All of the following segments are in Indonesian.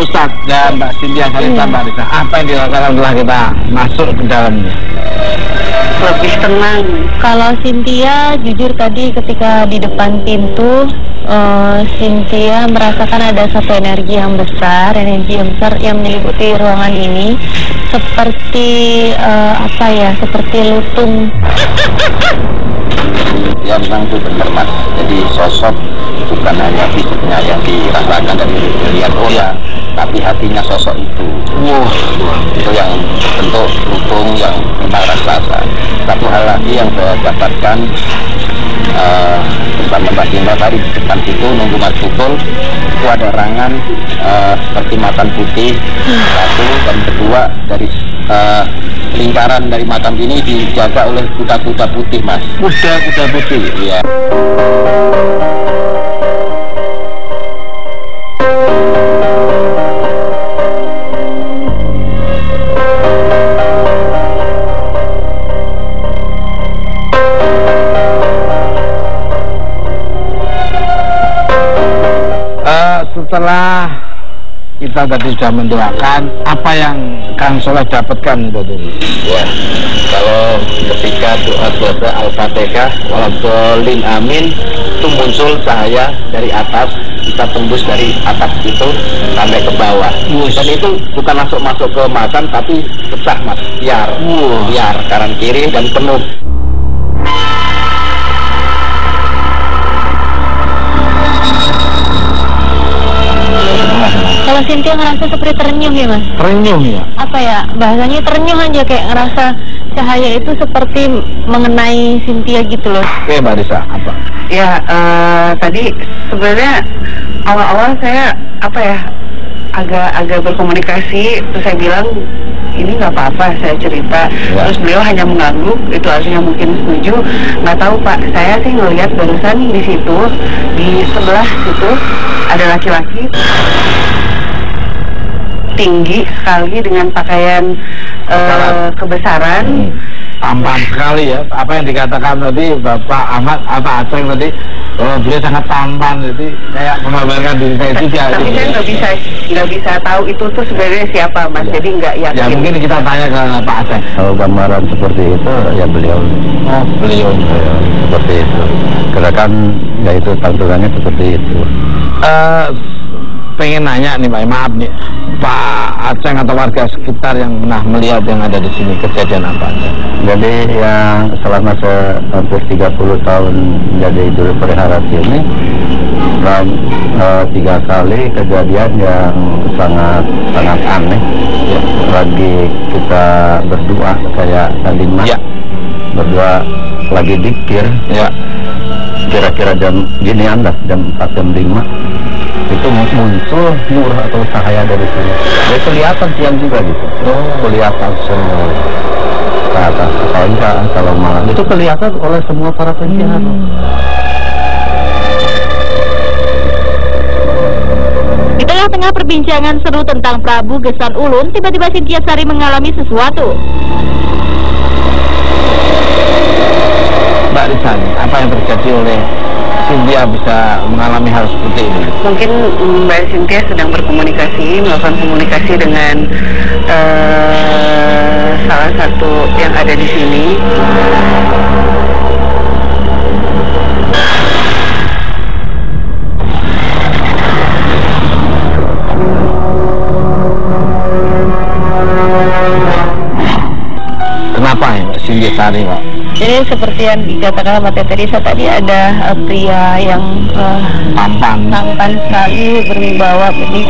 Ustadz dan Mbak Cynthia Sarita, Mbak Risa, apa yang dirasakan setelah kita masuk ke dalamnya? Lebih tenang. Kalau Cynthia jujur tadi ketika di depan pintu, Cynthia merasakan ada satu energi yang besar yang menyelimuti ruangan ini, seperti seperti lutung. Ya memang itu benar Mas, jadi sosok bukan hanya fisiknya yang dirasakan dan dilihat orang, tapi hatinya sosok itu. Itu yang bentuk lutung yang memang raksasa. Satu hal lagi yang saya dapatkan bersama Mbak Cinta tadi di depan situ nunggu Mas pukul, itu ada rangan seperti macan putih satu, dan kedua dari lingkaran dari makam ini dijaga oleh kuda-kuda putih Mas. Kuda-kuda putih. Iya. Setelah kita tadi sudah mendoakan, apa yang Kang Soleh dapatkan itu? Ya, kalau ketika doa selesai Al-Fatihah waladhdallin amin, itu muncul cahaya dari atas, kita tembus dari atap itu sampai ke bawah. Dan itu bukan masuk ke makam, tapi pecah Mas, biar kanan kiri dan penuh. Kalau Cynthia ngerasa seperti terenyuh ya Mas? Terenyuh ya? Apa ya, bahasanya terenyuh aja, kayak ngerasa cahaya itu seperti mengenai Cynthia gitu loh. Oke Mbak Risa, apa? Ya, tadi sebenarnya awal-awal saya agak berkomunikasi, terus saya bilang ini nggak apa-apa, saya cerita. Terus beliau hanya mengangguk, itu artinya mungkin setuju. Nggak tahu Pak, saya sih ngelihat barusan di situ, di sebelah situ ada laki-laki tinggi sekali dengan pakaian kebesaran. Tampan sekali ya, apa yang dikatakan tadi Bapak Ahmad, Aceh tadi, beliau sangat tampan, jadi kayak menggambarkan diri saya juga. Tapi saya nggak bisa tahu itu tuh sebenarnya siapa Mas, jadi nggak yakin. Ya mungkin kita tanya ke Pak Aceh. Kalau gambaran seperti itu ya beliau. Oh beliau seperti itu. Gerakan ya itu tampilannya seperti itu. Pengen nanya nih Pak, maaf nih Pak Aceh atau warga sekitar yang pernah melihat yang ada di sini, kejadian apa aja? Jadi yang selama hampir 30 tahun menjadi Idul Pelihara ini, 3 kali kejadian yang sangat aneh. Ya, lagi kita berdua kayak tadi Mas, berdua lagi dikir, kira-kira jam ginian lah, jam 4 jam 5. Itu muncul nur atau cahaya dari sini. Jadi kelihatan tiang juga gitu. Kelihatan semua ke atas. Kalau malam itu kelihatan oleh semua para penjara. Di tengah-tengah perbincangan seru tentang Prabu Gesan Ulun, tiba-tiba Cynthia Sari mengalami sesuatu. Mbak Risa, apa yang terjadi oleh Cynthia bisa mengalami hal seperti ini? Mungkin Mbak Cynthia sedang melakukan komunikasi dengan salah satu yang ada di sini. Kenapa ya Mbak Cynthia Sari Pak? Jadi seperti yang dikatakan Mbak Teresa tadi, ada pria yang tampan sekali, berwibawa. Jadi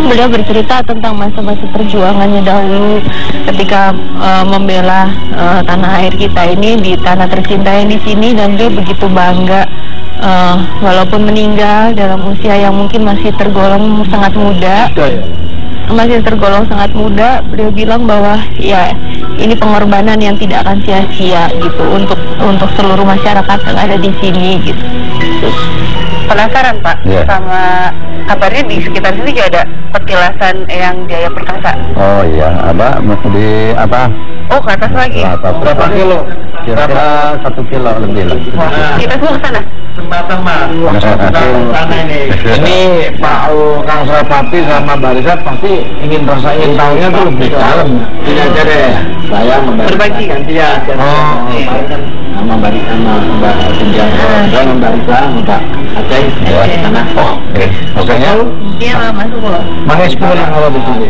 beliau bercerita tentang masa-masa perjuangannya dahulu ketika membela tanah air kita ini, di tanah tercinta ini sini, dan dia begitu bangga walaupun meninggal dalam usia yang mungkin masih tergolong sangat muda. Beliau bilang bahwa ya ini pengorbanan yang tidak akan sia-sia gitu untuk seluruh masyarakat yang ada di sini gitu. Penasaran Pak, sama kabarnya di sekitar sini juga ada petilasan Eyang Jaya Perkasa. Oh iya, di apa? Oh, ke atas lagi. Berapa kilo? Kira-kira 1 kilo lebih lah. Kita semua ke sana. kesempatan mas. Ini Pak Kang Surapati sama Mbak Risa pasti ingin tahunya tuh lebih dalam. Ini aja deh. Saya berbagi kan? Iya. Kan sama Mbak Risa sama Mbak Cynthia. Saya Mbak Risa, Mbak Aceh di sana. Oh, oke. Maksudnya? Iya, masuk loh. Manis pun kalau di sini.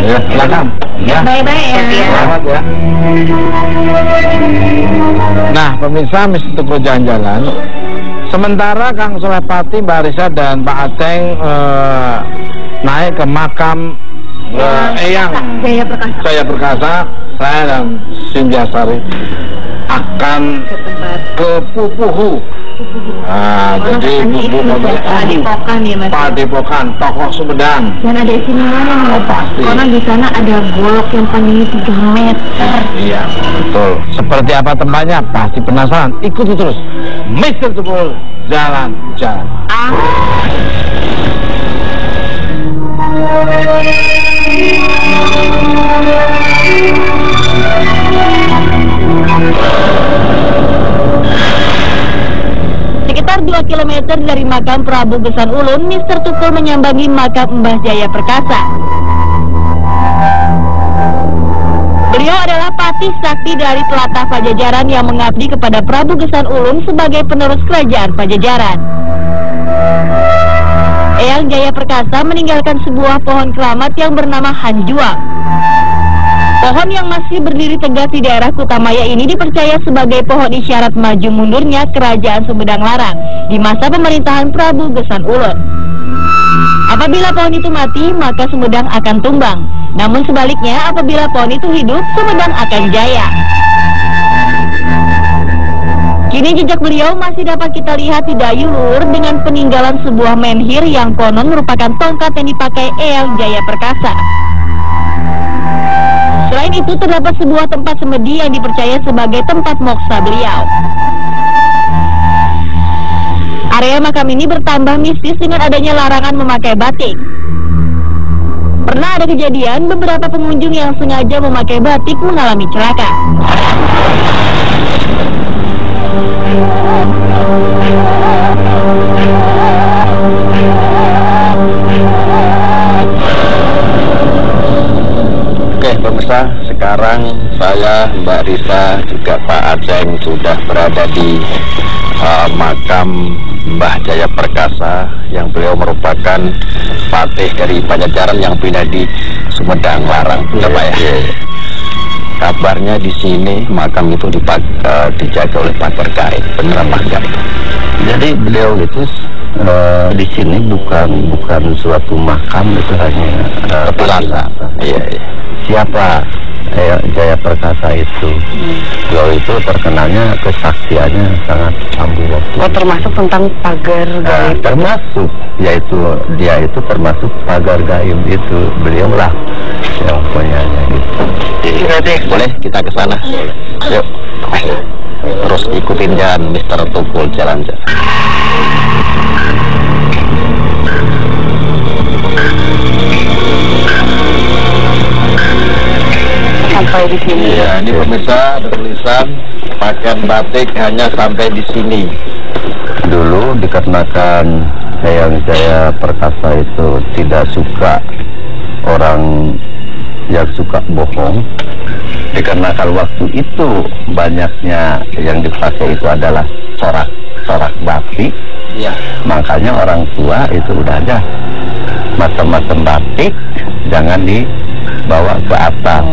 Ya, silakan. Ya. Baik-baik ya. Selamat ya. Nah, pemirsa Misi Tuku Jalan-Jalan. Sementara Kang Surapati, Mbak Risa dan Pak Aceh naik ke makam Eyang Jaya Perkasa, saya dan Cynthia Sari akan ke Pupuhu. Nah, jadi Padepokan, tokoh Sumedang. Dan ada istimewanya nih. Pasti. Karena di sana ada golok yang panjangnya 3 meter. Iya, betul. Seperti apa tempatnya? Pasti penasaran. Ikuti terus Mr. Tukul Jalan-Jalan. Sekitar 2 km dari makam Prabu Gesan Ulun, Mr. Tukul menyambangi makam Mbah Jaya Perkasa. Beliau adalah patih sakti dari telatah Pajajaran yang mengabdi kepada Prabu Gesan Ulun sebagai penerus kerajaan Pajajaran. Eyang Jaya Perkasa meninggalkan sebuah pohon keramat yang bernama Hanjuang. Pohon yang masih berdiri tegak di daerah Kutamaya ini dipercaya sebagai pohon isyarat maju mundurnya Kerajaan Sumedang Larang di masa pemerintahan Prabu Gesan Ulun. Apabila pohon itu mati, maka Sumedang akan tumbang. Namun sebaliknya, apabila pohon itu hidup, Sumedang akan jaya. Kini jejak beliau masih dapat kita lihat di Dayulur dengan peninggalan sebuah menhir yang konon merupakan tongkat yang dipakai Eyang Jaya Perkasa. Selain itu, terdapat sebuah tempat semedi yang dipercaya sebagai tempat moksa beliau. Area makam ini bertambah mistis dengan adanya larangan memakai batik. Pernah ada kejadian beberapa pengunjung yang sengaja memakai batik mengalami celaka. Oke pemirsa, sekarang saya, Mbak Risa, juga Pak Aceh sudah berada di makam Mbah Jaya Perkasa yang beliau merupakan patih dari Pajajaran yang pindah di Sumedang Larang, betul Pak ya? Kabarnya di sini makam itu dijaga oleh pagar gaib, benar apa enggak? Jadi beliau itu di sini bukan suatu makam, itu hanya plaza. Iya. Siapa Jaya Perkasa itu? Beliau itu terkenalnya kesaktiannya sangat ampuh. Oh, termasuk tentang pagar gaib. Termasuk, yaitu dia itu termasuk pagar gaib itu, beliau lah yang punyanya gitu. Boleh kita ke sana? Yuk. Terus ikutin jalan Mr. Tukul Jalan-Jalan. Sampai di sini. Ya, ini pemirsa ada tulisan pakaian batik hanya sampai di sini. Dulu dikarenakan Eyang Jaya Perkasa itu tidak suka orang yang suka bohong, dikarenakan waktu itu banyaknya yang dipakai itu adalah corak batik. Ya. Makanya orang tua itu udah ada macam-macam batik jangan dibawa ke atas.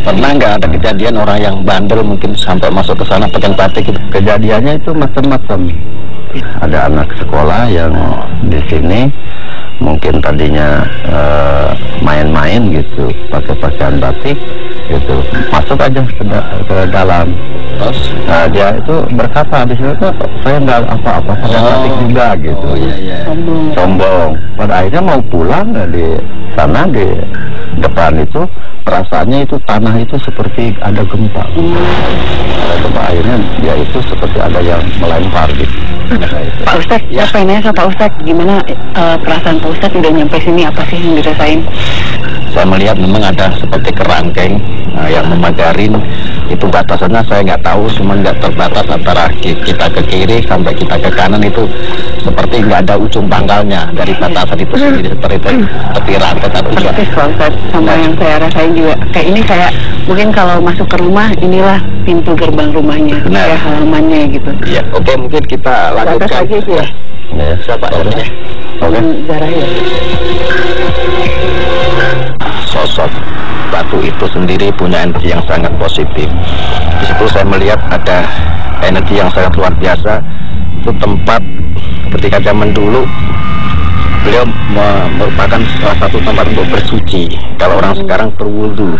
Pernah nggak ada kejadian orang yang bandel mungkin sampai masuk ke sana pakai batik itu? Kejadiannya itu macam-macam. Ada anak sekolah yang di sini mungkin tadinya main-main gitu pakai pakaian batik gitu, masuk aja ke dalam. Terus dia itu berkata di sini tuh saya nggak apa-apa pakai batik juga gitu. Sombong. Pada akhirnya mau pulang di sana di depan itu perasaannya itu tanah itu seperti ada gempa. Ada gempa, akhirnya dia itu seperti ada yang melempar gitu. Pak Ustadz, ya. Saya pengen sama Pak Ustadz, gimana perasaan Pak Ustadz udah nyampe sini, apa sih yang dirasain? Saya melihat memang ada seperti kerangkeng yang memagarin Itu batasannya saya nggak tahu, cuma nggak terbatas antara kita ke kiri sampai kita ke kanan, itu seperti nggak ada ujung pangkalnya dari batasan itu sendiri, seperti rantai dan ujung. Sama yang saya rasain juga kayak ini, kayak mungkin kalau masuk ke rumah inilah pintu gerbang rumahnya, kayak halamannya gitu. Iya, oke, mungkin kita lanjutkan. Ya. Ya, siapa orangnya? Oke. Darahnya. Sosok batu itu sendiri punya energi yang sangat positif. Di situ saya melihat ada energi yang sangat luar biasa. Itu tempat ketika zaman dulu beliau merupakan salah satu tempat untuk bersuci. Kalau orang sekarang berwudu.